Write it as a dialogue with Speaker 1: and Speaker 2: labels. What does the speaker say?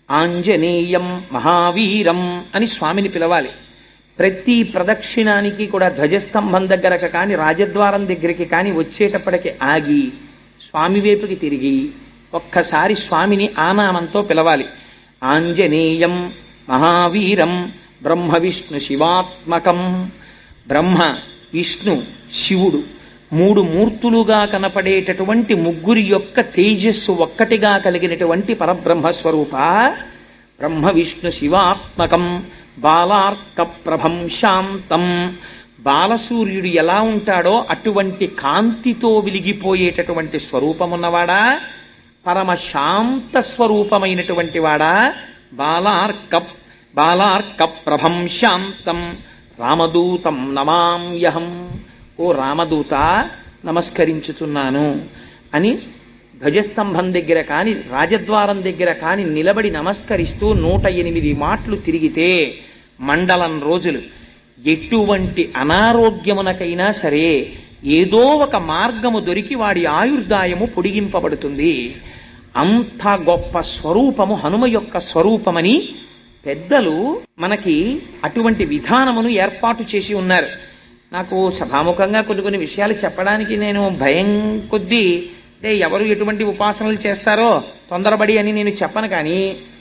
Speaker 1: ఆంజనేయం మహావీరం అని స్వామిని పిలవాలి. ప్రతి ప్రదక్షిణానికి కూడా ధ్వజస్తంభం దగ్గరకు కానీ రాజద్వారం దగ్గరికి కానీ వచ్చేటప్పటికి ఆగి స్వామి వైపుకి తిరిగి ఒక్కసారి స్వామిని ఆనామంతో పిలవాలి. ఆంజనేయం మహావీరం బ్రహ్మ విష్ణు శివాత్మకం. బ్రహ్మ, విష్ణు, శివుడు మూడు మూర్తులుగా కనపడేటటువంటి ముగ్గురి యొక్క తేజస్సు ఒక్కటిగా కలిగినటువంటి పరబ్రహ్మస్వరూప బ్రహ్మ విష్ణు శివాత్మకం బాలార్క ప్రభం శాంతం. బాలసూర్యుడు ఎలా ఉంటాడో అటువంటి కాంతితో వెలిగిపోయేటటువంటి స్వరూపమున్నవాడా, పరమ శాంత స్వరూపమైనటువంటి వాడా, బాలార్క ప్రభం శాంతం రామదూతం నమామ్యహం. ఓ రామదూత నమస్కరించుతున్నాను అని ధ్వజస్తంభం దగ్గర కాని రాజద్వారం దగ్గర కాని నిలబడి నమస్కరిస్తూ 108 మాటలు తిరిగితే మండలం రోజులు ఎటువంటి అనారోగ్యమునకైనా సరే ఏదో ఒక మార్గము దొరికి వాడి ఆయుర్దాయము పొడిగింపబడుతుంది. అంత గొప్ప స్వరూపము హనుమ యొక్క స్వరూపమని పెద్దలు మనకి అటువంటి విధానమును ఏర్పాటు చేసి ఉన్నారు. నాకు సభాముఖంగా కొన్ని విషయాలు చెప్పడానికి నేను భయం కొద్దీ, అంటే ఎవరు ఎటువంటి ఉపాసనలు చేస్తారో తొందరపడి అని నేను చెప్పను, కానీ